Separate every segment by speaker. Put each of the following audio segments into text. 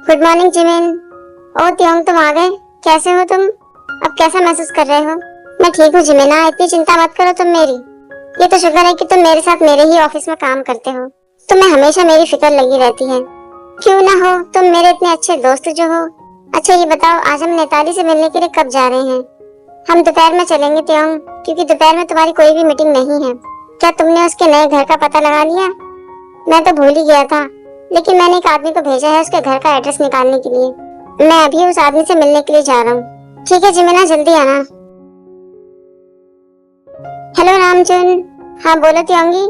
Speaker 1: Good morning Jimin. ओ त्योंग, तुम आ गए। कैसे हो तुम? अब कैसा महसूस कर रहे हो? मैं ठीक हूँ जिमिना, इतनी चिंता मत करो तुम मेरी। ये तो शुक्र है कि तुम मेरे साथ मेरे ही ऑफिस में काम करते हो। तुम्हें हमेशा मेरी फिक्र लगी रहती है। क्यों ना हो, तुम मेरे इतने अच्छे दोस्त जो हो। अच्छा ये बताओ, आज हम नेताली से मिलने के लिए कब जा रहे हैं? हम दोपहर में चलेंगे त्योंग, क्योंकि दोपहर में तुम्हारी कोई भी मीटिंग नहीं है। क्या तुमने उसके नए घर का पता लगा लिया? मैं तो भूल ही गया था, लेकिन मैंने एक आदमी को भेजा है उसके घर का एड्रेस निकालने के लिए। मैं अभी उस आदमी से मिलने के लिए जा रहा हूँ। ठीक है जिमिना, जल्दी आना। हेलो रामचंद्र। हाँ बोलो त्योंगी।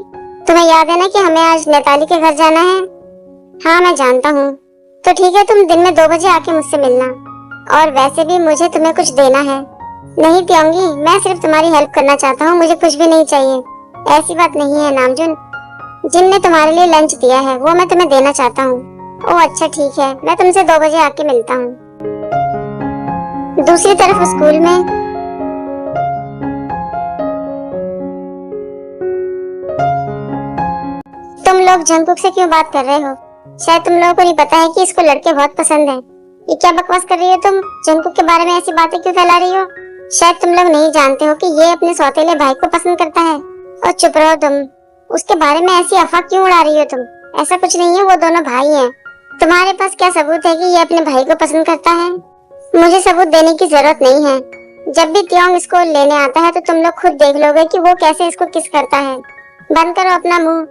Speaker 1: तुम्हें याद है ना कि हमें आज नेताली के घर जाना है? हाँ मैं जानता हूँ। तो ठीक है, तुम दिन में 2 बजे आके मुझसे मिलना। और वैसे भी मुझे तुम्हें कुछ देना है। नहीं त्योंगी, मैं सिर्फ तुम्हारी हेल्प करना चाहता हूँ, मुझे कुछ भी नहीं चाहिए। ऐसी बात नहीं है नामजुन। जिनने तुम्हारे लिए लंच दिया है वो मैं तुम्हें देना चाहता हूँ। ओह अच्छा ठीक है, मैं तुमसे 2 बजे आके मिलता हूँ। दूसरी तरफ स्कूल में तुम लोग जंगकुक से क्यों बात कर रहे हो? शायद तुम लोगों को नहीं पता है कि इसको लड़के बहुत पसंद हैं। ये क्या बकवास कर रही हो तुम? जंगकुक के बारे में ऐसी बातें क्यों फैला रही हो? शायद तुम लोग नहीं जानते हो कि ये अपने सौतेले भाई को पसंद करता है। और चुप रहो तुम। उसके बारे में ऐसी अफवाह क्यों उड़ा रही हो तुम? ऐसा कुछ नहीं है, वो दोनों भाई हैं। तुम्हारे पास क्या सबूत है कि ये अपने भाई को पसंद करता है? मुझे सबूत देने की जरूरत नहीं है। जब भी त्योंग इसको लेने आता है तो तुम लोग खुद देख लोगे कि वो कैसे इसको किस करता है। बंद करो अपना मुंह।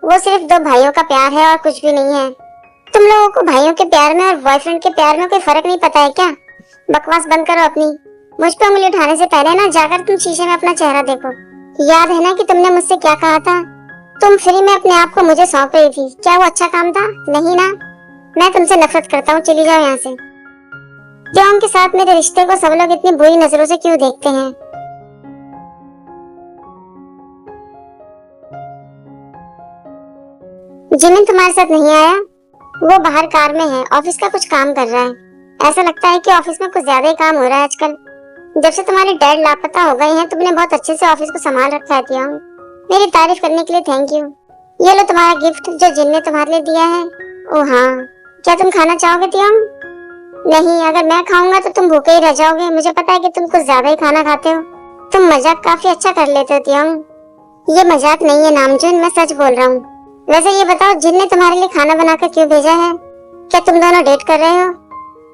Speaker 1: वो सिर्फ 2 भाइयों का प्यार है और कुछ भी नहीं है। तुम लोगों को भाइयों के प्यार में और बॉयफ्रेंड के प्यार में कोई फर्क नहीं पता है क्या? बकवास बंद करो अपनी। मुझ पर उंगली उठाने से पहले ना जाकर तुम शीशे में अपना चेहरा देखो। याद है ना कि तुमने मुझसे क्या कहा था? तुम फ्री में अपने आप को मुझे सौंप रही थी। क्या वो अच्छा काम था? नहीं ना। मैं तुमसे नफरत करता हूँ, चली जाओ यहाँ से। त्योंग के साथ मेरे रिश्ते को सब लोग इतनी बुरी नजरों से क्यों देखते हैं? जिमिन तुम्हारे साथ नहीं आया? वो बाहर कार में है, ऑफिस का कुछ काम कर रहा है। ऐसा लगता है कि ऑफिस में कुछ ज्यादा ही काम हो रहा है आजकल। जब से तुम्हारे डैड लापता हो गए हैं तुमने बहुत अच्छे से ऑफिस को संभाल रखा है त्योंग। मेरी तारीफ करने के लिए थैंक यू। ये लो तुम्हारा गिफ्ट जो जिन ने तुम्हारे लिए दिया है। ओह हाँ, क्या तुम खाना चाहोगे त्योंग? नहीं, अगर मैं खाऊंगा तो तुम भूखे ही रह जाओगे। मुझे पता है कि तुम कुछ ज्यादा ही खाना खाते हो। तुम मजाक काफी अच्छा कर लेते हो त्योंग। ये मजाक नहीं है नामजुन, मैं सच बोल रहा हूँ। वैसे ये बताओ, जिन ने तुम्हारे लिए खाना बनाकर क्यों भेजा है? क्या तुम दोनों डेट कर रहे हो?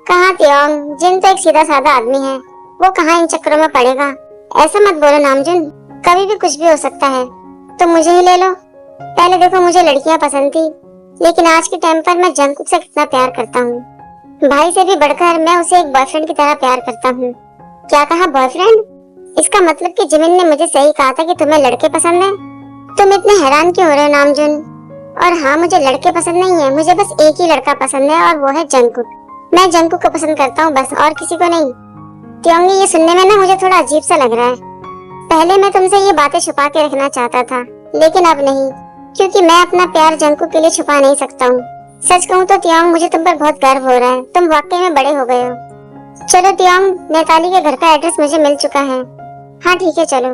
Speaker 1: कहाँ त्योंग, जिन तो एक सीधा साधा आदमी है। वो कहाँ इन चक्करों में पड़ेगा। ऐसा मत बोलो नामजुन, कभी भी कुछ भी हो सकता है। तो मुझे ही ले लो। पहले देखो, मुझे लड़कियां पसंद थी, लेकिन आज के टाइम पर मैं जंगकुक से कितना प्यार करता हूँ। भाई से भी बढ़कर मैं उसे एक बॉयफ्रेंड की तरह प्यार करता हूँ। क्या कहा, बॉयफ्रेंड? इसका मतलब कि जिमिन ने मुझे सही कहा था कि तुम्हें लड़के पसंद है। तुम इतने हैरान क्यों हो रहे हो नामजुन? और हाँ, मुझे लड़के पसंद नहीं है, मुझे बस एक ही लड़का पसंद है और वो है जंगकुक। मैं जंगकुक को पसंद करता हूँ बस, और किसी को नहीं। त्योंगी, ये सुनने में ना मुझे थोड़ा अजीब सा लग रहा है। पहले मैं तुमसे ये बातें छुपा के रखना चाहता था, लेकिन अब नहीं, क्योंकि मैं अपना प्यार जंगकुक के लिए छुपा नहीं सकता हूँ। सच कहूँ तो त्योंग, मुझे तुम पर बहुत गर्व हो रहा है। तुम वाकई में बड़े हो गए हो। चलो त्योंग, नेताली के घर का एड्रेस मुझे मिल चुका है। हाँ ठीक है चलो।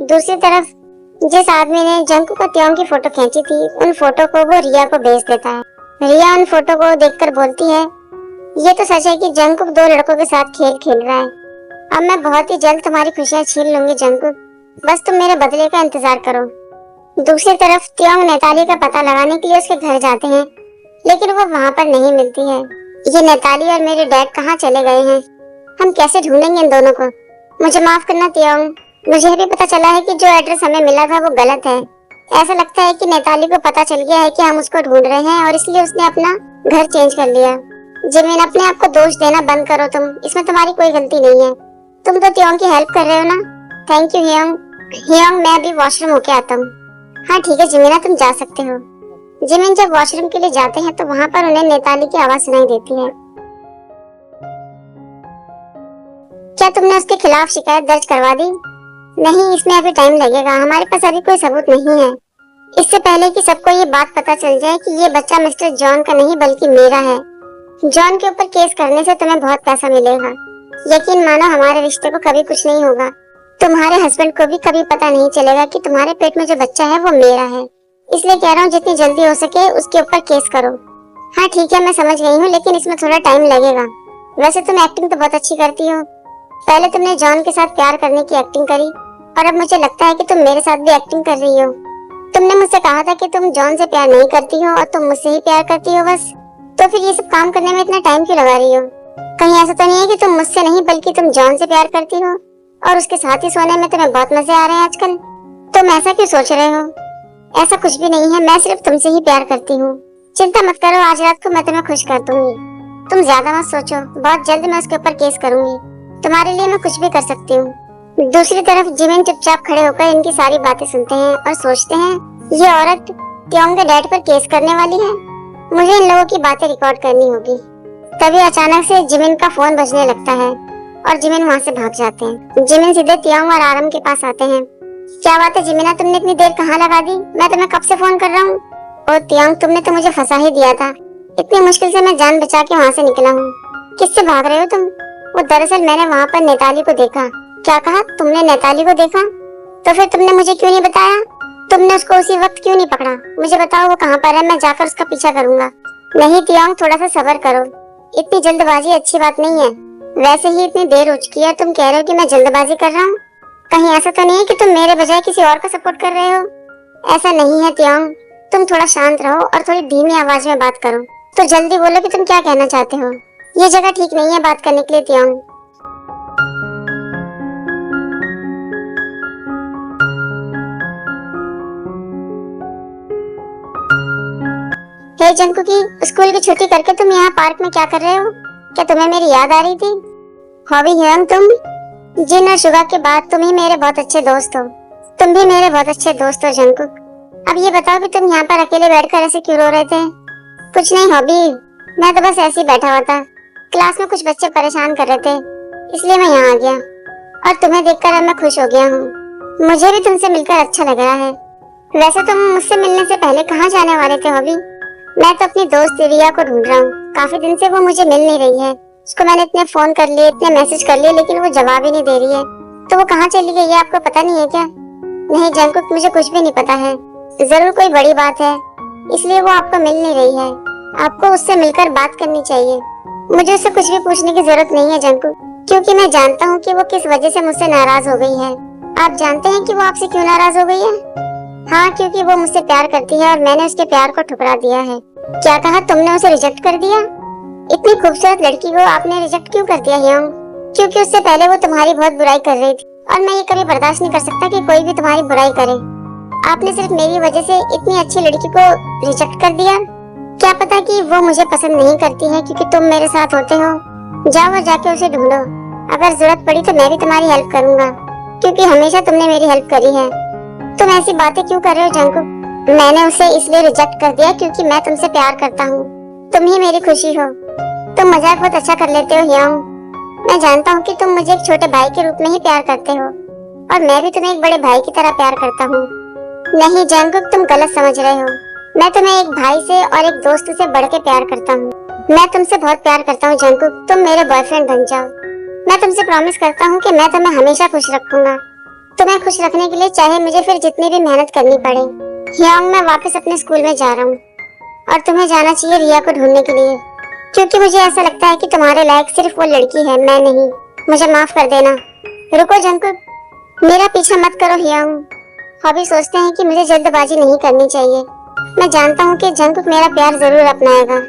Speaker 1: दूसरी तरफ जिस आदमी ने जंगकुक और त्योंग की फोटो खींची थी, उन फोटो को वो रिया को भेज देता है। रिया उन फोटो को देखकर बोलती है, ये तो सच है कि जंगकुक 2 लड़कों के साथ खेल खेल रहा है। अब मैं बहुत ही जल्द तुम्हारी खुशियां छीन लूंगी जंगकुक, बस तुम मेरे बदले का इंतजार करो। दूसरी तरफ त्योंग नेताली का पता लगाने के लिए उसके घर जाते हैं, लेकिन वो वहाँ पर नहीं मिलती है। ये नेताली और मेरे डैड कहाँ चले गए हैं? हम कैसे ढूंढेंगे इन दोनों को? मुझे माफ करना त्योंग, मुझे भी पता चला है कि जो एड्रेस हमें मिला था वो गलत है। ऐसा लगता है कि नेताली को पता चल गया है कि हम उसको ढूंढ रहे हैं और इसलिए उसने अपना घर चेंज कर लिया। जिमिन, अपने आप को दोष देना बंद करो तुम, इसमें तुम्हारी कोई गलती नहीं है। तुम तो त्योंग की हेल्प कर रहे हो ना। Thank you हियोंग। हियोंग, मैं अभी वॉशरूम होके आता हूँ। हाँ ठीक है जिमिना, तुम जा सकते हो। जिमिन जब वॉशरूम के लिए जाते हैं तो वहाँ पर उन्हें नेताली की आवाज सुनाई देती है। क्या तुमने उसके खिलाफ शिकायत दर्ज करवा दी? नहीं, इसमें अभी टाइम लगेगा, हमारे पास अभी कोई सबूत नहीं है। इससे पहले कि सबको ये बात पता चल जाए कि ये बच्चा मिस्टर जॉन का नहीं बल्कि मेरा है। जॉन के ऊपर केस करने से तुम्हें बहुत पैसा मिलेगा। यकीन मानो हमारे रिश्ते को कभी कुछ नहीं होगा। तुम्हारे हस्बैंड को भी कभी पता नहीं चलेगा कि तुम्हारे पेट में जो बच्चा है वो मेरा है। इसलिए कह रहा हूँ जितनी जल्दी हो सके उसके ऊपर केस करो। हाँ ठीक है, मैं समझ गई हूँ, लेकिन इसमें थोड़ा टाइम लगेगा। वैसे तुम एक्टिंग तो बहुत अच्छी करती हो। पहले तुमने जॉन के साथ प्यार करने की एक्टिंग करी और अब मुझे लगता है कि तुम मेरे साथ भी एक्टिंग कर रही हो। तुमने मुझसे कहा था कि तुम जॉन से प्यार नहीं करती हो और तुम मुझसे ही प्यार करती हो बस। तो फिर ये सब काम करने में इतना टाइम क्यों लगा रही हो? कहीं ऐसा तो नहीं है कि तुम मुझसे नहीं बल्कि तुम जॉन से प्यार करती हो और उसके साथ ही सोने में तुम्हें बहुत मजे आ रहे हैं आजकल? तुम ऐसा क्यों सोच रहे हो? ऐसा कुछ भी नहीं है, मैं सिर्फ तुमसे ही प्यार करती हूँ। चिंता मत करो, आज रात को मैं तुम्हें खुश कर दूंगी। तुम ज्यादा मत सोचो, बहुत जल्द मैं उसके ऊपर केस करूंगी। तुम्हारे लिए मैं कुछ भी कर सकती हूँ। दूसरी तरफ जिमिन चुपचाप खड़े होकर इनकी सारी बातें सुनते हैं और सोचते हैं ये औरत त्योंग के डैड पर केस करने वाली है। मुझे इन लोगों की बातें रिकॉर्ड करनी होगी। तभी अचानक से जिमिन का फोन बजने लगता है और जिमिन वहाँ से भाग जाते हैं। जिमिन सीधे त्योंग और आरम के पास आते हैं। क्या बात है जिमिना, तुमने इतनी देर कहाँ लगा दी? मैं तुम्हें कब से फोन कर रहा हूँ। ओ त्योंग, तुमने तो मुझे फंसा ही दिया था। इतनी मुश्किल से मैं जान बचा के वहाँ से निकला हूँ। किससे भाग रहे हो तुम? वो दरअसल मैंने वहाँ पर नेताली को देखा। क्या कहा? तुमने नेताली को देखा? तो फिर तुमने मुझे क्यों नहीं बताया? तुमने उसको उसी वक्त क्यों नहीं पकड़ा? मुझे बताओ वो कहाँ पर है, मैं जाकर उसका पीछा करूंगा। नहीं त्योंग, थोड़ा सा सब्र करो। इतनी जल्दबाजी अच्छी बात नहीं है। वैसे ही इतनी देर हो चुकी है, तुम कह रहे हो कि मैं जल्दबाजी कर रहा हूँ। कहीं ऐसा तो नहीं है कि तुम मेरे बजाय किसी और का सपोर्ट कर रहे हो? ऐसा नहीं है त्योंग, तुम थोड़ा शांत रहो और थोड़ी धीमी आवाज में बात करो। तो जल्दी बोलो कि तुम क्या कहना चाहते हो। ये जगह ठीक नहीं है बात करने के लिए त्योंग। हे जंकुकी, स्कूल की छुट्टी करके तुम यहाँ पार्क में क्या कर रहे हो? क्या तुम्हें मेरी याद आ रही थी? हॉबी ह्योंग, तुम जिन और शुगा के बाद तुम ही मेरे बहुत अच्छे दोस्त हो। तुम भी मेरे बहुत अच्छे दोस्त हो जंकुक। अब ये बताओ कि तुम यहाँ पर अकेले बैठकर ऐसे क्यों रो रहे थे? कुछ नहीं हॉबी, मैं तो बस ऐसे ही बैठा हुआ था। क्लास में कुछ बच्चे परेशान कर रहे थे, इसलिए मैं यहाँ आ गया और तुम्हें देखकर अब मैं खुश हो गया हूँ। मुझे भी तुमसे मिलकर अच्छा लग रहा है। वैसे तुम मुझसे मिलने से पहले कहाँ जाने वाले थे हॉबी? मैं तो अपनी दोस्त रिया को ढूंढ रहा हूँ। काफी दिन से वो मुझे मिल नहीं रही है। उसको मैंने इतने फोन कर लिए, इतने मैसेज कर लिए, लेकिन वो जवाब ही नहीं दे रही है। तो वो कहाँ चली गई है, आपको पता नहीं है क्या? नहीं जंकुक, मुझे कुछ भी नहीं पता है। जरूर कोई बड़ी बात है, इसलिए वो आपको मिल नहीं रही है। आपको उससे मिलकर बात करनी चाहिए। मुझे उससे कुछ भी पूछने की जरूरत नहीं है जंकुक, क्योंकि मैं जानता हूँ कि वो किस वजह से मुझसे नाराज हो गई है। आप जानते हैं कि वो आपसे क्यों नाराज हो गई है? हाँ, क्योंकि वो मुझसे प्यार करती है और मैंने उसके प्यार को ठुकरा दिया है। क्या कहा? तुमने उसे रिजेक्ट कर दिया? इतनी खूबसूरत लड़की को आपने रिजेक्ट क्यों कर दिया ह्योंग? क्योंकि उससे पहले वो तुम्हारी बहुत बुराई कर रही थी और मैं ये कभी बर्दाश्त नहीं कर सकता कि कोई भी तुम्हारी बुराई करे। आपने सिर्फ मेरी वजह से इतनी अच्छी लड़की को रिजेक्ट कर दिया। क्या पता कि वो मुझे पसंद नहीं करती है क्योंकि तुम मेरे साथ होते हो। जाओ और जाके उसे ढूंढो। अगर जरूरत पड़ी तो मैं भी तुम्हारी हेल्प करूंगा, क्योंकि हमेशा तुमने मेरी हेल्प करी है। तुम ऐसी बातें क्यों कर रहे हो जंकुक? मैंने उसे इसलिए रिजेक्ट कर दिया क्योंकि मैं तुमसे प्यार करता हूँ। तुम ही मेरी खुशी हो। तुम मजाक बहुत अच्छा कर लेते हो ह्योंग। मैं जानता हूँ कि तुम मुझे एक छोटे भाई के रूप में ही प्यार करते हो और मैं भी तुम्हें एक बड़े भाई की तरह प्यार करता हूँ। नहीं जंकुक, तुम गलत समझ रहे हो। मैं तुम्हें एक भाई से और एक दोस्त से बढ़ के प्यार करता हूँ। मैं तुमसे बहुत प्यार करता हूँ जंकुक, तुम मेरे बॉयफ्रेंड बन जाओ। मैं तुमसे प्रॉमिस करता हूँ कि मैं तुम्हें हमेशा खुश रखूंगा। तुम्हें खुश रखने के लिए चाहे मुझे फिर जितनी भी मेहनत करनी पड़े। ह्योंग, मैं वापस अपने स्कूल में जा रहा हूँ और तुम्हें जाना चाहिए रिया को ढूंढने के लिए, क्योंकि मुझे ऐसा लगता है कि तुम्हारे लायक सिर्फ वो लड़की है, मैं नहीं। मुझे माफ कर देना। रुको जंकुक, मेरा पीछा मत करो ह्योंग। हॉबी सोचते हैं कि मुझे जल्दबाजी नहीं करनी चाहिए। मैं जानता हूँ कि जंकुक मेरा प्यार जरूर अपनाएगा।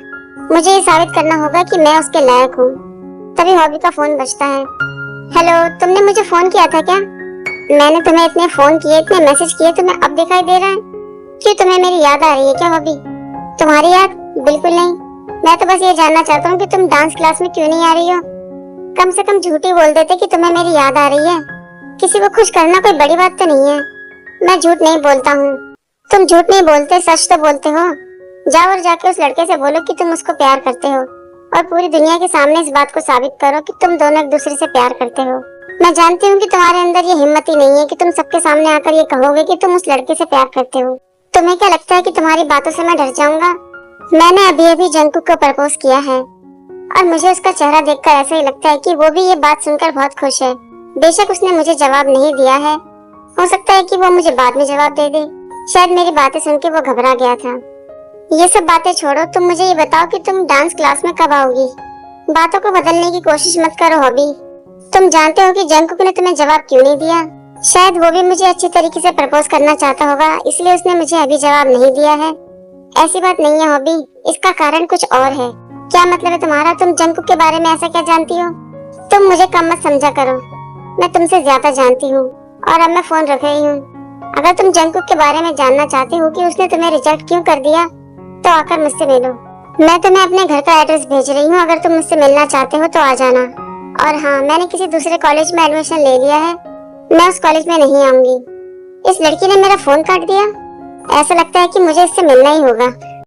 Speaker 1: मुझे ये साबित करना होगा कि मैं उसके लायक हूँ। तभी हॉबी का फोन बजता है। हेलो, तुमने मुझे फोन किया था क्या? मैंने तुम्हें इतने फोन किए, इतने मैसेज किए, तुम्हें अब दिखाई दे रहा है? क्यों, तुम्हें मेरी याद आ रही है क्या हॉबी? तुम्हारी याद? बिल्कुल नहीं। मैं तो बस ये जानना चाहता हूँ कि तुम डांस क्लास में क्यों नहीं आ रही हो। कम से कम झूठी बोल देते कि तुम्हें मेरी याद आ रही है। किसी को खुश करना कोई बड़ी बात तो नहीं है। मैं झूठ नहीं बोलता हूँ। तुम झूठ नहीं बोलते, सच तो बोलते हो। जाओ और जाके उस लड़के से बोलो कि तुम उसको प्यार करते हो और पूरी दुनिया के सामने इस बात को साबित करो कि तुम दोनों एक दूसरे से प्यार करते हो। मैं जानती हूँ कि तुम्हारे अंदर ये हिम्मत ही नहीं है कि तुम सबके सामने आकर ये कहोगे कि तुम उस लड़के से प्यार करते हो। तुम्हें क्या लगता है कि तुम्हारी बातों से मैं डर जाऊंगा? मैंने अभी अभी जंकुक को प्रपोज किया है। और मुझे उसका चेहरा देखकर ऐसा ही लगता है कि वो भी ये बात सुनकर बहुत खुश है। बेशक उसने मुझे जवाब नहीं दिया है, हो सकता है कि वो मुझे बाद में जवाब दे दे। शायद मेरी बातें सुन के वो घबरा गया था। ये सब बातें छोड़ो, तुम मुझे ये बताओ कि तुम डांस क्लास में कब आओगी। बातों को बदलने की कोशिश मत करो हॉबी। तुम जानते हो कि जंकुक ने तुम्हें जवाब क्यों नहीं दिया? शायद वो भी मुझे अच्छी तरीके से प्रपोज करना चाहता होगा, इसलिए उसने मुझे अभी जवाब नहीं दिया है। ऐसी बात नहीं है हॉबी, इसका कारण कुछ और है। क्या मतलब है तुम्हारा? तुम जंकुक के बारे में ऐसा क्या जानती हो? तुम मुझे कम मत समझा करो, मैं तुमसे ज्यादा जानती हूँ। और अब मैं फोन रख रही हूँ। अगर तुम जंकुक के बारे में जानना चाहती हो कि उसने तुम्हें रिजेक्ट क्यों कर दिया, तो आकर मुझसे मिलो। मैं तुम्हें अपने घर का एड्रेस भेज रही हूँ, अगर तुम मुझसे मिलना चाहते हो तो आ जाना। और हाँ, मैंने किसी दूसरे कॉलेज में एडमिशन ले लिया है, मैं उस कॉलेज में नहीं आऊंगी। इस लड़की ने मेरा फोन काट दिया। ऐसा लगता है कि मुझे इससे मिलना ही होगा।